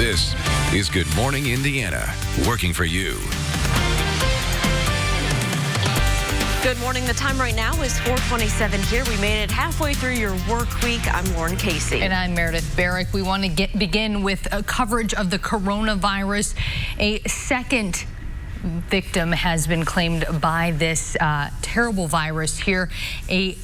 This is Good Morning Indiana, working for you. Good morning. The time right now is 4:27 here. We made it halfway through your work week. I'm Lauren Casey. And I'm Meredith Barrick. We want to begin with coverage of the coronavirus. A second victim has been claimed by this terrible virus here. A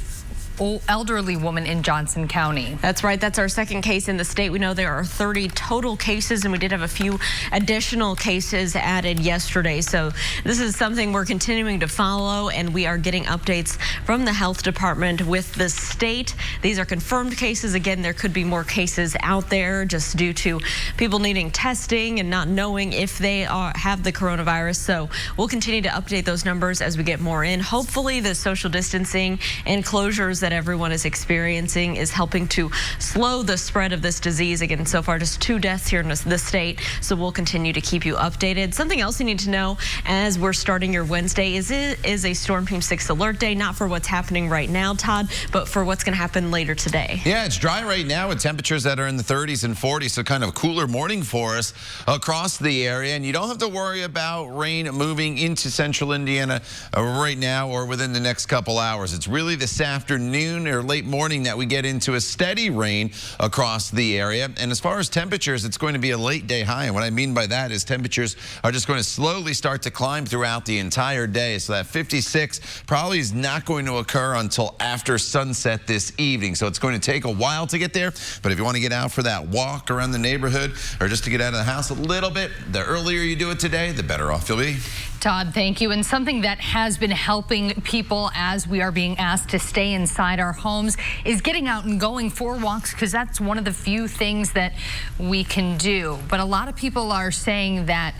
elderly woman in Johnson County. That's right. That's our second case in the state. We know there are 30 total cases, and we did have a few additional cases added yesterday. So this is something we're continuing to follow, and we are getting updates from the health department with the state. These are confirmed cases. Again, there could be more cases out there just due to people needing testing and not knowing if they have the coronavirus. So we'll continue to update those numbers as we get more in. Hopefully the social distancing and closures that everyone is experiencing is helping to slow the spread of this disease. Again, so far just 2 deaths here in the state, so we'll continue to keep you updated. Something else you need to know as we're starting your Wednesday is it is a Storm Team 6 alert day, not for what's happening right now, Todd, but for what's going to happen later today. Yeah, it's dry right now with temperatures that are in the 30s and 40s, so kind of a cooler morning for us across the area, and you don't have to worry about rain moving into central Indiana right now or within the next couple hours. It's really this afternoon or late morning that we get into a steady rain across the area. And as far as temperatures, it's going to be a late day high. And what I mean by that is temperatures are just going to slowly start to climb throughout the entire day. So that 56 probably is not going to occur until after sunset this evening. So it's going to take a while to get there. But if you want to get out for that walk around the neighborhood or just to get out of the house a little bit, the earlier you do it today, the better off you'll be. Todd, thank you. And something that has been helping people as we are being asked to stay inside our homes is getting out and going for walks, because that's one of the few things that we can do. But a lot of people are saying that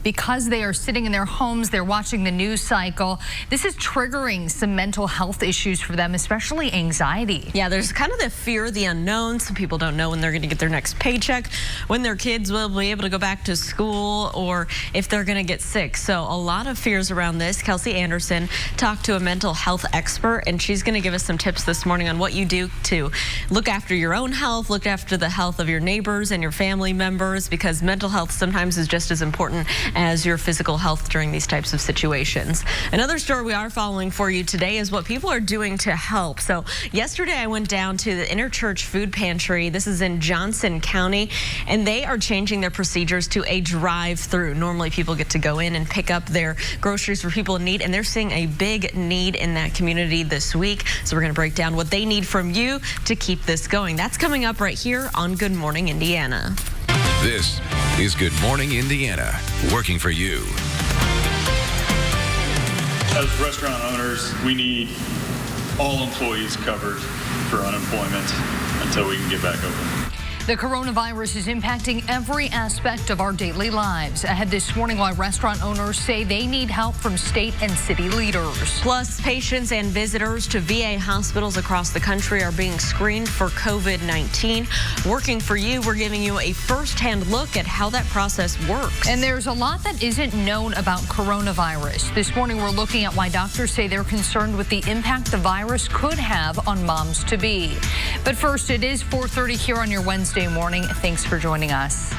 because they are sitting in their homes, they're watching the news cycle, this is triggering some mental health issues for them, especially anxiety. Yeah, there's kind of the fear of the unknown. Some people don't know when they're going to get their next paycheck, when their kids will be able to go back to school, or if they're going to get sick. So a lot of fears around this. Kelsey Anderson talked to a mental health expert, and she's going to give us some tips this morning on what you do to look after your own health, look after the health of your neighbors and your family members, because mental health sometimes is just as important as your physical health during these types of situations. Another story we are following for you today is what people are doing to help. So yesterday I went down to the Interchurch Food Pantry. This is in Johnson County, and they are changing their procedures to a drive-through. Normally people get to go in and pick up their groceries for people in need, and they're seeing a big need in that community this week. So we're going to break down what they need from you to keep this going. That's coming up right here on Good Morning Indiana. This is Good Morning Indiana, working for you. As restaurant owners, we need all employees covered for unemployment until we can get back open. The coronavirus is impacting every aspect of our daily lives. Ahead this morning, why restaurant owners say they need help from state and city leaders. Plus, patients and visitors to VA hospitals across the country are being screened for COVID-19. Working for you, we're giving you a first-hand look at how that process works. And there's a lot that isn't known about coronavirus. This morning, we're looking at why doctors say they're concerned with the impact the virus could have on moms-to-be. But first, it is 4:30 here on your Wednesday morning. Thanks for joining us.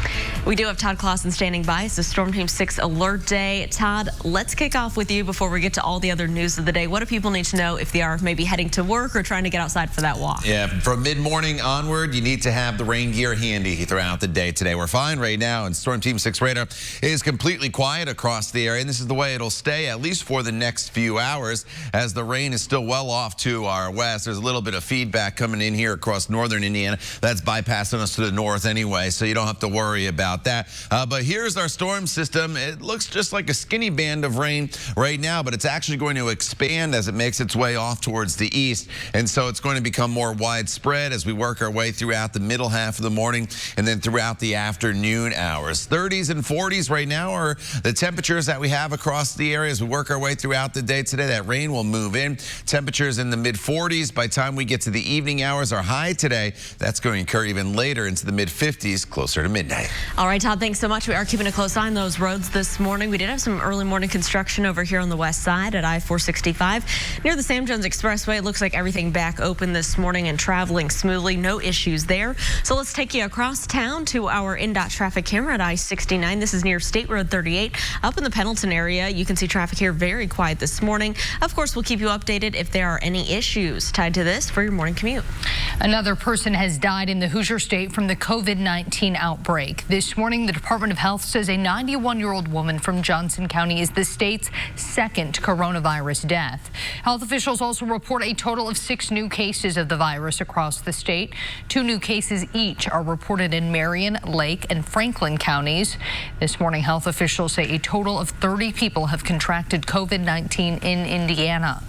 We do have Todd Clausen standing by. It's the Storm Team 6 alert day. Todd, let's kick off with you before we get to all the other news of the day. What do people need to know if they are maybe heading to work or trying to get outside for that walk? Yeah, from mid-morning onward, you need to have the rain gear handy throughout the day today. We're fine right now, and Storm Team 6 radar is completely quiet across the area, and this is the way it'll stay at least for the next few hours as the rain is still well off to our west. There's a little bit of feedback coming in here across northern Indiana. That's bypassing us to the north anyway, so you don't have to worry about that. But here's our storm system. It looks just like a skinny band of rain right now, but it's actually going to expand as it makes its way off towards the east. And so it's going to become more widespread as we work our way throughout the middle half of the morning and then throughout the afternoon hours. 30s and 40s right now are the temperatures that we have across the area as we work our way throughout the day today. That rain will move in. Temperatures in the mid-40s by the time we get to the evening hours. Our high today, that's going to occur even later into the mid-50s, closer to midnight. All right, Todd, thanks so much. We are keeping a close eye on those roads this morning. We did have some early morning construction over here on the west side at I-465. Near the Sam Jones Expressway, it looks like everything back open this morning and traveling smoothly. No issues there. So let's take you across town to our INDOT traffic camera at I-69. This is near State Road 38. Up in the Pendleton area, you can see traffic here very quiet this morning. Of course, we'll keep you updated if there are any issues tied to this for your morning commute. Another person has died in the Hoosier State from the COVID-19 outbreak. This morning, the Department of Health says a 91-year-old woman from Johnson County is the state's second coronavirus death. Health officials also report a total of 6 new cases of the virus across the state. 2 new cases each are reported in Marion, Lake, and Franklin counties. This morning, health officials say a total of 30 people have contracted COVID-19 in Indiana.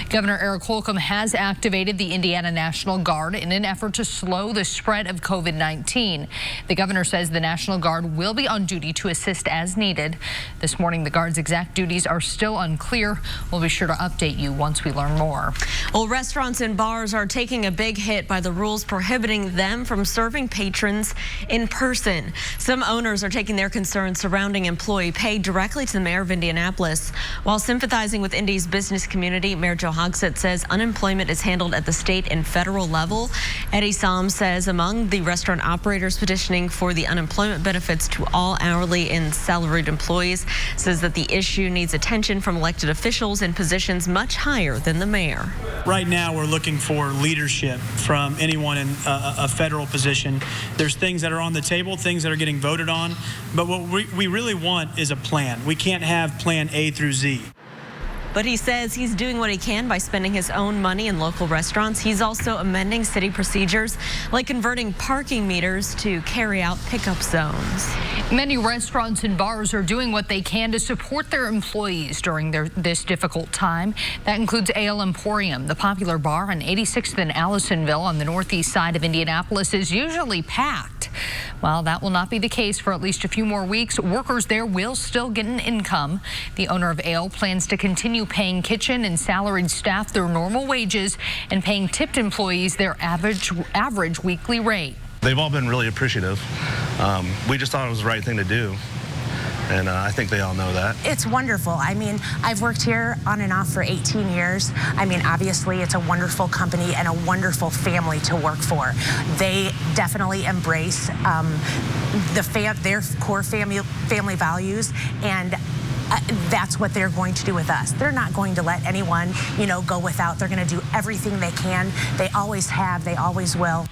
Governor Eric Holcomb has activated the Indiana National Guard in an effort to slow the spread of COVID-19. The governor says the National Guard will be on duty to assist as needed. This morning, the Guard's exact duties are still unclear. We'll be sure to update you once we learn more. Well, restaurants and bars are taking a big hit by the rules prohibiting them from serving patrons in person. Some owners are taking their concerns surrounding employee pay directly to the mayor of Indianapolis. While sympathizing with Indy's business community, Mayor Joe Hogsett says unemployment is handled at the state and federal level. Eddie Salm says among the restaurant operators petitioning for the unemployment benefits to all hourly and salaried employees, says that the issue needs attention from elected officials in positions much higher than the mayor. Right now, we're looking for leadership from anyone in a federal position. There's things that are on the table, things that are getting voted on, but what we really want is a plan. We can't have plan A through Z. But he says he's doing what he can by spending his own money in local restaurants. He's also amending city procedures, like converting parking meters to carry-out pickup zones. Many restaurants and bars are doing what they can to support their employees during this difficult time. That includes Ale Emporium. The popular bar on 86th and Allisonville on the northeast side of Indianapolis is usually packed. Well, that will not be the case for at least a few more weeks. Workers there will still get an income. The owner of Ale plans to continue paying kitchen and salaried staff their normal wages and paying tipped employees their average weekly rate. They've all been really appreciative. We just thought it was the right thing to do. And I think they all know that. It's wonderful. I mean, I've worked here on and off for 18 years. I mean, obviously, it's a wonderful company and a wonderful family to work for. They definitely embrace their core family values, and that's what they're going to do with us. They're not going to let anyone, go without. They're going to do everything they can. They always have. They always will.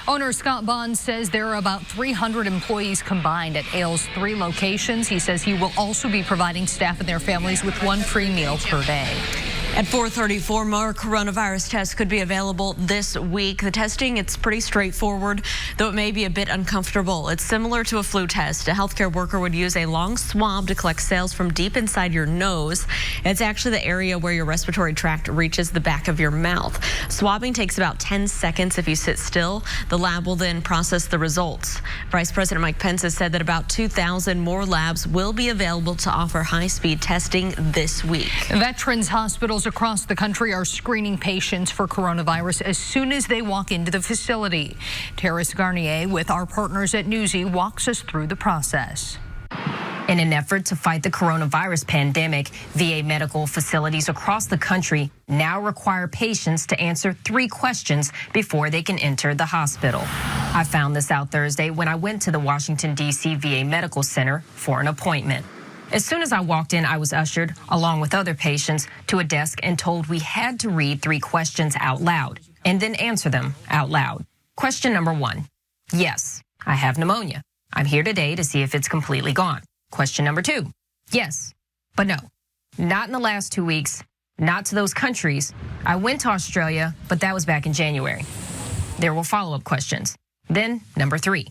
Owner Scott Bond says there are about 300 employees combined at Ale's 3 locations. He says he will also be providing staff and their families with 1 free meal per day. At 4:34, more coronavirus tests could be available this week. The testing, it's pretty straightforward, though it may be a bit uncomfortable. It's similar to a flu test. A healthcare worker would use a long swab to collect cells from deep inside your nose. It's actually the area where your respiratory tract reaches the back of your mouth. Swabbing takes about 10 seconds if you sit still. The lab will then process the results. Vice President Mike Pence has said that about 2,000 more labs will be available to offer high-speed testing this week. Veterans hospitals across the country are screening patients for coronavirus as soon as they walk into the facility. Terrace Garnier with our partners at Newsy walks us through the process. In an effort to fight the coronavirus pandemic, VA medical facilities across the country now require patients to answer 3 questions before they can enter the hospital. I found this out Thursday when I went to the Washington, D.C. VA Medical Center for an appointment. As soon as I walked in, I was ushered, along with other patients, to a desk and told we had to read 3 questions out loud and then answer them out loud. Question number 1. Yes, I have pneumonia. I'm here today to see if it's completely gone. Question number 2. Yes, but no. Not in the last 2 weeks. Not to those countries. I went to Australia, but that was back in January. There were follow-up questions. Then, number 3.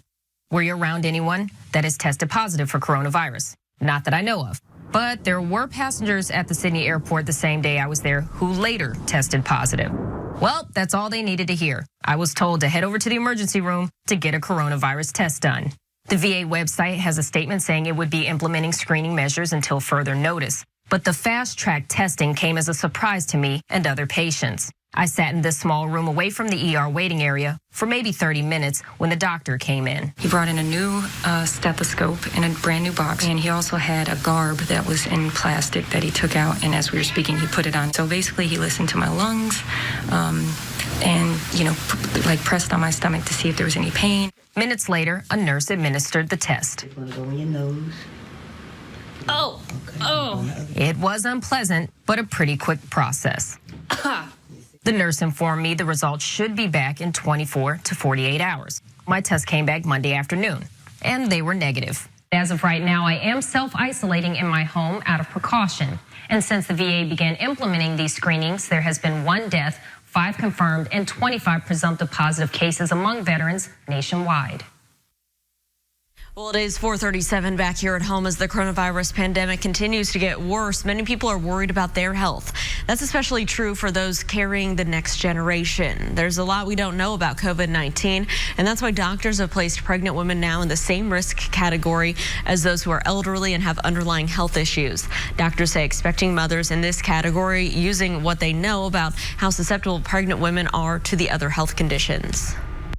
Were you around anyone that has tested positive for coronavirus? Not that I know of, but there were passengers at the Sydney airport the same day I was there who later tested positive. Well, that's all they needed to hear. I was told to head over to the emergency room to get a coronavirus test done. The VA website has a statement saying it would be implementing screening measures until further notice. But the fast-track testing came as a surprise to me and other patients. I sat in this small room away from the ER waiting area for maybe 30 minutes when the doctor came in. He brought in a new stethoscope in a brand new box, and he also had a garb that was in plastic that he took out, and as we were speaking, he put it on. So basically, he listened to my lungs and, like pressed on my stomach to see if there was any pain. Minutes later, a nurse administered the test. Go in your nose. Oh. It was unpleasant, but a pretty quick process. The nurse informed me the results should be back in 24 to 48 hours. My test came back Monday afternoon, and they were negative. As of right now, I am self-isolating in my home out of precaution. And since the VA began implementing these screenings, there has been 1 death, 5 confirmed, and 25 presumptive positive cases among veterans nationwide. Well, it is 4:37 back here at home as the coronavirus pandemic continues to get worse. Many people are worried about their health. That's especially true for those carrying the next generation. There's a lot we don't know about COVID-19, and that's why doctors have placed pregnant women now in the same risk category as those who are elderly and have underlying health issues. Doctors say expecting mothers in this category using what they know about how susceptible pregnant women are to the other health conditions.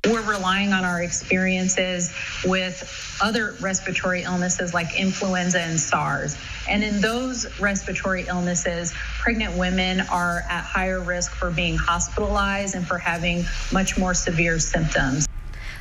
We're relying on our experiences with other respiratory illnesses like influenza and SARS. And in those respiratory illnesses, pregnant women are at higher risk for being hospitalized and for having much more severe symptoms.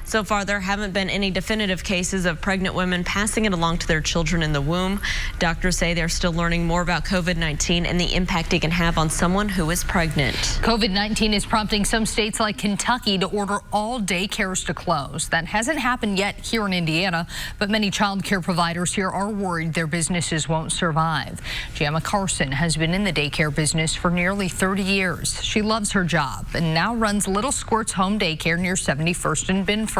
So far, there haven't been any definitive cases of pregnant women passing it along to their children in the womb. Doctors say they're still learning more about COVID-19 and the impact it can have on someone who is pregnant. COVID-19 is prompting some states like Kentucky to order all daycares to close. That hasn't happened yet here in Indiana, but many child care providers here are worried their businesses won't survive. Gemma Carson has been in the daycare business for nearly 30 years. She loves her job and now runs Little Squirts Home Daycare near 71st and Binford.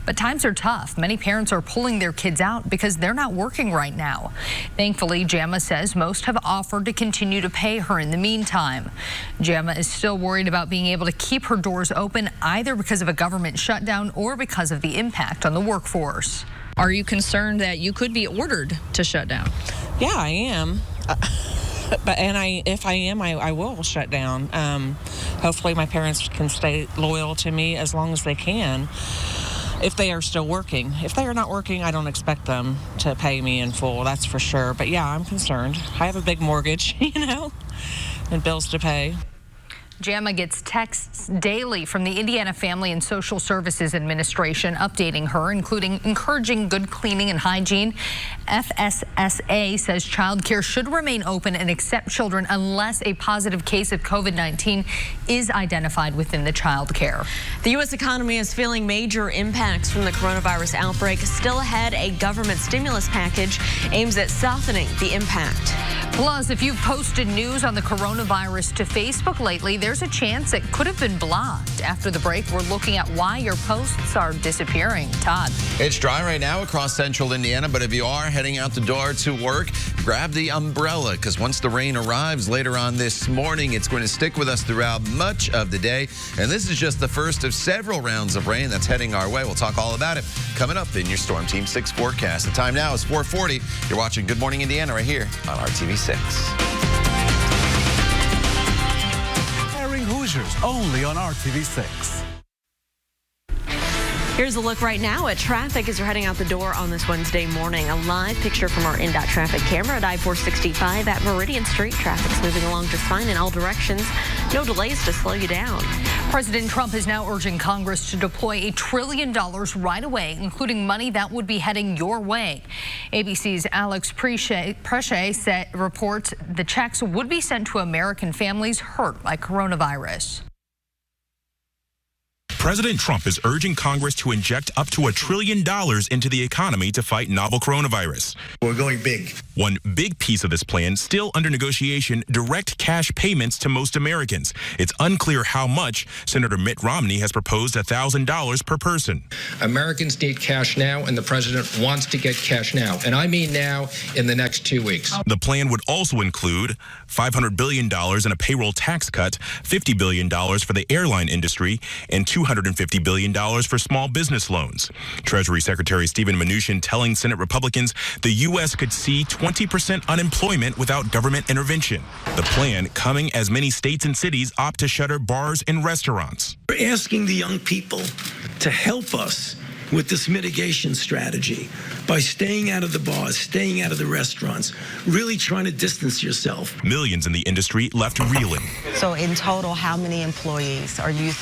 But times are tough. Many parents are pulling their kids out because they're not working right now. Thankfully, Gemma says most have offered to continue to pay her in the meantime. Gemma is still worried about being able to keep her doors open either because of a government shutdown or because of the impact on the workforce. Are you concerned that you could be ordered to shut down? Yeah, I am. If I am, I will shut down. Hopefully my parents can stay loyal to me as long as they can if they are still working. If they are not working, I don't expect them to pay me in full, that's for sure. But yeah, I'm concerned. I have a big mortgage, and bills to pay. Gemma gets texts daily from the Indiana Family and Social Services Administration updating her, including encouraging good cleaning and hygiene. FSSA says child care should remain open and accept children unless a positive case of COVID-19 is identified within the child care. The U.S. economy is feeling major impacts from the coronavirus outbreak. Still ahead, a government stimulus package aims at softening the impact. Plus, if you've posted news on the coronavirus to Facebook lately, there's a chance it could have been blocked. After the break, we're looking at why your posts are disappearing. Todd. It's dry right now across central Indiana, but if you are heading out the door to work, grab the umbrella because once the rain arrives later on this morning, it's going to stick with us throughout much of the day. And this is just the first of several rounds of rain that's heading our way. We'll talk all about it coming up in your Storm Team 6 forecast. The time now is 4:40. You're watching Good Morning Indiana right here on RTV 6. Airing Hoosiers only on RTV 6. Here's a look right now at traffic as you're heading out the door on this Wednesday morning. A live picture from our INDOT traffic camera at I-465 at Meridian Street. Traffic's moving along just fine in all directions. No delays to slow you down. President Trump is now urging Congress to deploy $1 trillion right away, including money that would be heading your way. ABC's Alex Preche reports the checks would be sent to American families hurt by coronavirus. President Trump is urging Congress to inject up to $1 trillion into the economy to fight novel coronavirus. We're going big. One big piece of this plan, still under negotiation, direct cash payments to most Americans. It's unclear how much. Senator Mitt Romney has proposed $1,000 per person. Americans need cash now, and the president wants to get cash now. And I mean now, in the next 2 weeks. The plan would also include $500 billion in a payroll tax cut, $50 billion for the airline industry, and $200 $150 billion for small business loans. Treasury Secretary Steven Mnuchin telling Senate Republicans the U.S. could see 20% unemployment without government intervention. The plan coming as many states and cities opt to shutter bars and restaurants. We're asking the young people to help us with this mitigation strategy by staying out of the bars, staying out of the restaurants, really trying to distance yourself. Millions in the industry left reeling. So in total, how many employees are you?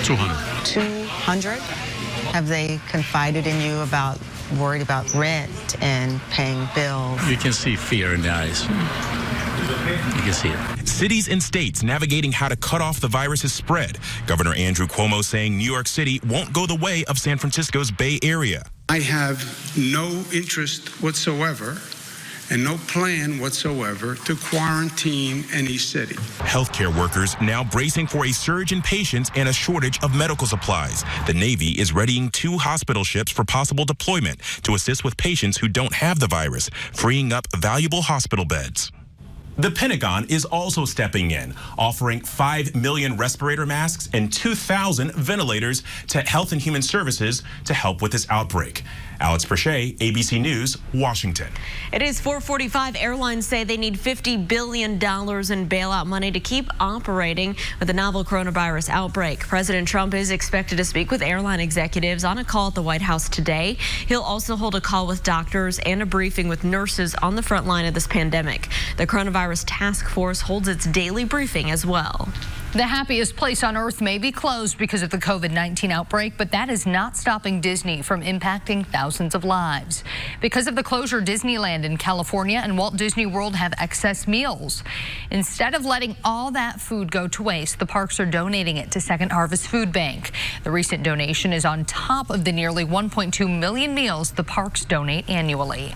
200. 200? Have they confided in you about worried about rent and paying bills? You can see fear in the eyes. You can see it. Cities and states navigating how to cut off the virus's spread. Governor Andrew Cuomo saying New York City won't go the way of San Francisco's Bay Area. I have no interest whatsoever and no plan whatsoever to quarantine any city. Healthcare workers now bracing for a surge in patients and a shortage of medical supplies. The Navy is readying 2 hospital ships for possible deployment to assist with patients who don't have the virus, freeing up valuable hospital beds. The Pentagon is also stepping in, offering 5 million respirator masks and 2,000 ventilators to Health and Human Services to help with this outbreak. Alex Perche, ABC News, Washington. It is 4:45. Airlines say they need $50 billion in bailout money to keep operating with the novel coronavirus outbreak. President Trump is expected to speak with airline executives on a call at the White House today. He'll also hold a call with doctors and a briefing with nurses on the front line of this pandemic. The coronavirus task force holds its daily briefing as well. The happiest place on earth may be closed because of the COVID-19 outbreak, but that is not stopping Disney from impacting thousands of lives. Because of the closure, Disneyland in California and Walt Disney World have excess meals. Instead of letting all that food go to waste, the parks are donating it to Second Harvest Food Bank. The recent donation is on top of the nearly 1.2 million meals the parks donate annually.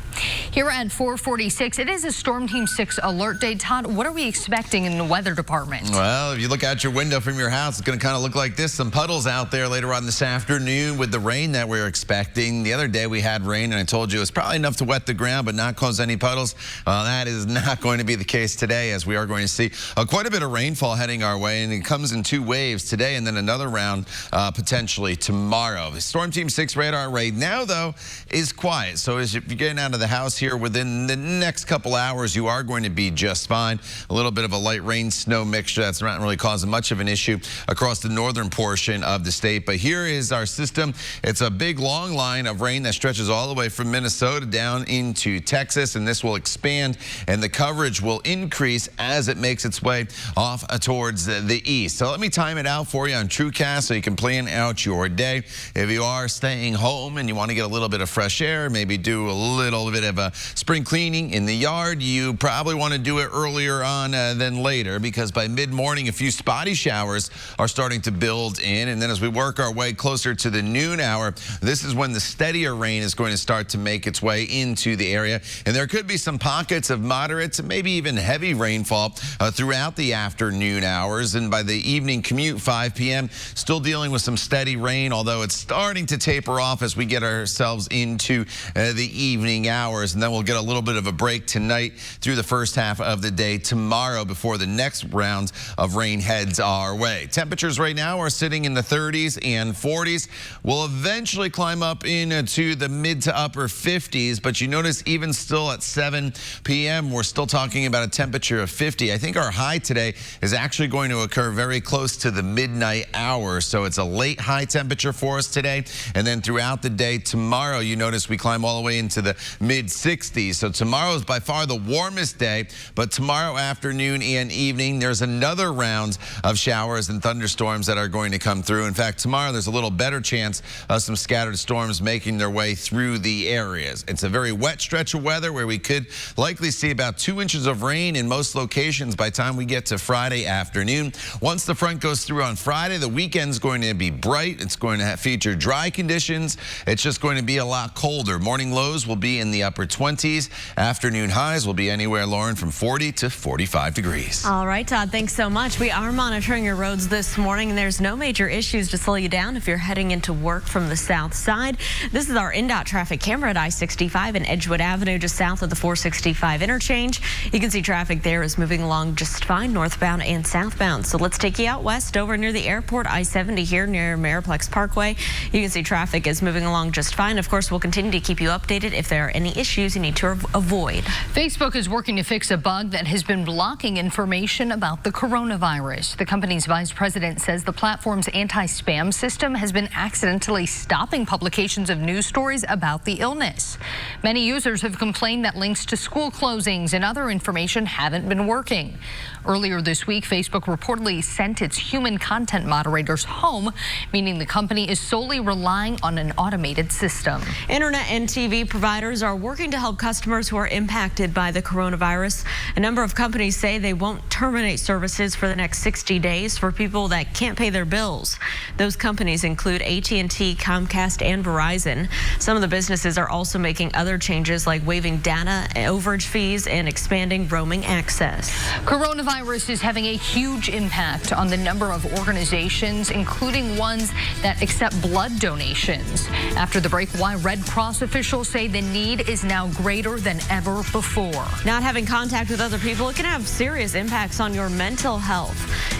Here at 4:46, it is a Storm Team 6 alert day. Todd, what are we expecting in the weather department? Well, if you look out your window from your house, it's going to kind of look like this. Some puddles out there later on this afternoon with the rain that we're expecting. The other day we had rain, and I told you it was probably enough to wet the ground but not cause any puddles. Well, that is not going to be the case today, as we are going to see quite a bit of rainfall heading our way, and it comes in 2 waves today and then another round potentially tomorrow. The Storm Team 6 radar right now, though, is quiet. So as if you're getting out of the house here within the next couple hours, you are going to be just fine. A little bit of a light rain snow mixture that's not really causing much of an issue across the northern portion of the state. But here is our system. It's a big long line of rain that stretches all the way from Minnesota down into Texas, and this will expand and the coverage will increase as it makes its way off towards the east. So let me time it out for you on TrueCast so you can plan out your day. If you are staying home and you want to get a little bit of fresh air, maybe do a little bit of a spring cleaning in the yard, you probably want to do it earlier on than later, because by mid-morning a few spotty showers are starting to build in, and then as we work our way closer to the noon hour, this is when the steadier rain is going to start to make its way into the area, and there could be some pockets of moderate to maybe even heavy rainfall throughout the afternoon hours, and by the evening commute 5 p.m. still dealing with some steady rain, although it's starting to taper off as we get ourselves into the evening hours, and then we'll get a little bit of a break tonight through the first half of the day tomorrow before the next round of rain heads our way. Temperatures right now are sitting in the 30s and 40s. We'll eventually climb up into the mid to upper 50s, but you notice even still at 7 p.m. we're still talking about a temperature of 50. I think our high today is actually going to occur very close to the midnight hour, so it's a late high temperature for us today, and then throughout the day tomorrow you notice we climb all the way into the mid 60s. So tomorrow is by far the warmest day, but tomorrow afternoon and evening there's another round of showers and thunderstorms that are going to come through. In fact, tomorrow there's a little better chance of some scattered storms making their way through the areas. It's a very wet stretch of weather where we could likely see about 2 inches of rain in most locations by the time we get to Friday afternoon. Once the front goes through on Friday, the weekend's going to be bright. It's going to feature dry conditions. It's just going to be a lot colder. Morning lows will be in the upper 20s. Afternoon highs will be anywhere, Lauren, from 40 to 45 degrees. All right, Todd, thanks so much. We are are monitoring your roads this morning, and there's no major issues to slow you down if you're heading into work from the south side. This is our INDOT traffic camera at I-65 and Edgewood Avenue, just south of the 465 interchange. You can see traffic there is moving along just fine, northbound and southbound. So let's take you out west over near the airport, I-70 here near Mariplex Parkway. You can see traffic is moving along just fine. Of course, we'll continue to keep you updated if there are any issues you need to avoid. Facebook is working to fix a bug that has been blocking information about the coronavirus. The company's vice president says the platform's anti-spam system has been accidentally stopping publications of news stories about the illness. Many users have complained that links to school closings and other information haven't been working. Earlier this week, Facebook reportedly sent its human content moderators home, meaning the company is solely relying on an automated system. Internet and TV providers are working to help customers who are impacted by the coronavirus. A number of companies say they won't terminate services for the next 60 days for people that can't pay their bills. Those companies include AT&T, Comcast, and Verizon. Some of the businesses are also making other changes like waiving data overage fees and expanding roaming access. Coronavirus is having a huge impact on the number of organizations, including ones that accept blood donations. After the break, why Red Cross officials say the need is now greater than ever before. Not having contact with other people, it can have serious impacts on your mental health.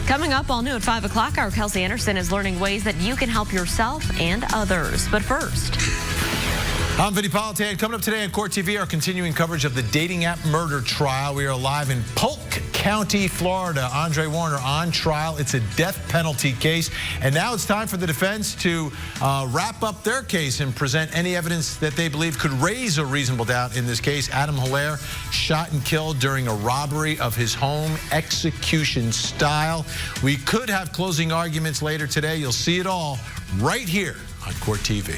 Coming up all new at 5 o'clock, our Kelsey Anderson is learning ways that you can help yourself and others. But first, I'm Vinny Politan. Coming up today on Court TV, our continuing coverage of the dating app murder trial. We are live in Polk County, Florida. Andre Warner on trial. It's a death penalty case. And now it's time for the defense to wrap up their case and present any evidence that they believe could raise a reasonable doubt in this case. Adam Hilaire shot and killed during a robbery of his home, execution style. We could have closing arguments later today. You'll see it all right here on Court TV.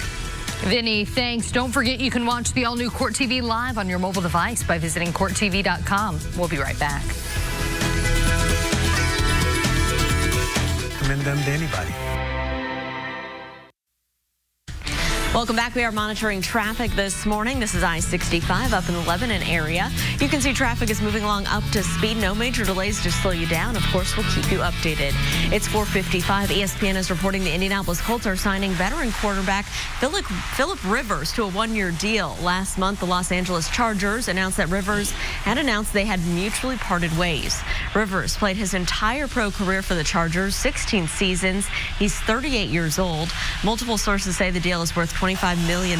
Vinny, thanks. Don't forget you can watch the all-new Court TV live on your mobile device by visiting CourtTV.com. We'll be right back. Recommend them to anybody. Welcome back. We are monitoring traffic this morning. This is I-65 up in the Lebanon area. You can see traffic is moving along up to speed. No major delays to slow you down. Of course, we'll keep you updated. It's 4:55. ESPN is reporting the Indianapolis Colts are signing veteran quarterback Phillip Rivers to a one-year deal. Last month, the Los Angeles Chargers announced that Rivers had announced they had mutually parted ways. Rivers played his entire pro career for the Chargers, 16 seasons. He's 38 years old. Multiple sources say the deal is worth $25 million.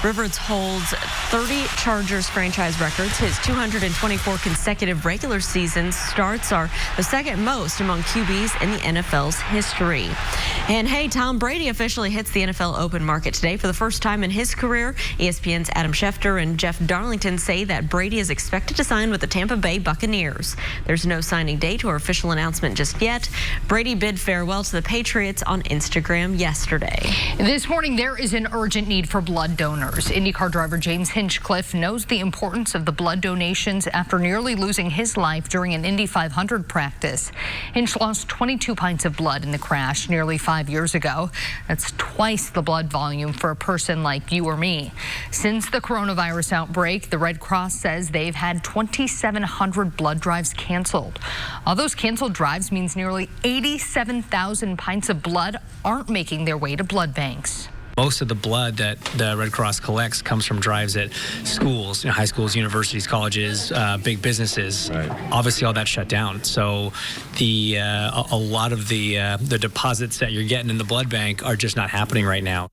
Rivers holds 30 Chargers franchise records. His 224 consecutive regular season starts are the second most among QBs in the NFL's history. And hey, Tom Brady officially hits the NFL open market today for the first time in his career. ESPN's Adam Schefter and Jeff Darlington say that Brady is expected to sign with the Tampa Bay Buccaneers. There's no signing date or official announcement just yet. Brady bid farewell to the Patriots on Instagram yesterday. This morning, there is an urgent need for blood donors. IndyCar driver James Hinchcliffe knows the importance of the blood donations after nearly losing his life during an Indy 500 practice. Hinch lost 22 pints of blood in the crash nearly 5 years ago. That's twice the blood volume for a person like you or me. Since the coronavirus outbreak, the Red Cross says they've had 2,700 blood drives canceled. All those canceled drives means nearly 87,000 pints of blood aren't making their way to blood banks. Most of the blood that the Red Cross collects comes from drives at schools, high schools, universities, colleges, big businesses. Right. Obviously, all that shut down. So a lot of the deposits that you're getting in the blood bank are just not happening right now.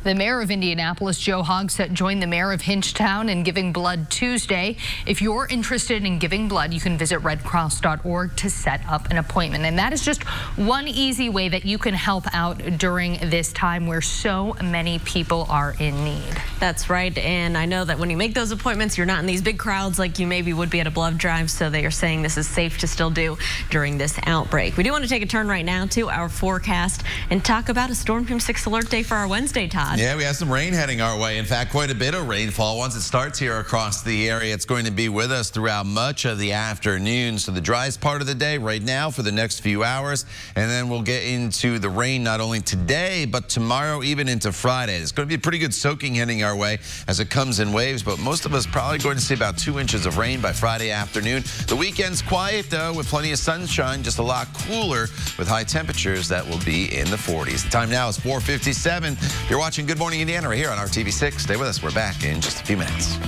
The mayor of Indianapolis, Joe Hogsett, joined the mayor of Hinchtown in Giving Blood Tuesday. If you're interested in giving blood, you can visit redcross.org to set up an appointment. And that is just one easy way that you can help out during this time where so many people are in need. That's right. And I know that when you make those appointments, you're not in these big crowds like you maybe would be at a blood drive. So they are saying this is safe to still do during this outbreak. We do want to take a turn right now to our forecast and talk about a Storm Team 6 alert day for our Wednesday, Todd. bad. Yeah, we have some rain heading our way. In fact, quite a bit of rainfall. Once it starts here across the area, it's going to be with us throughout much of the afternoon. So the driest part of the day right now for the next few hours. And then we'll get into the rain not only today, but tomorrow, even into Friday. It's going to be pretty good soaking heading our way as it comes in waves. But most of us probably going to see about 2 inches of rain by Friday afternoon. The weekend's quiet, though, with plenty of sunshine, just a lot cooler with high temperatures that will be in the 40s. The time now is 4:57. You're watching Good Morning Indiana right here on RTV6. Stay with us. We're back in just a few minutes.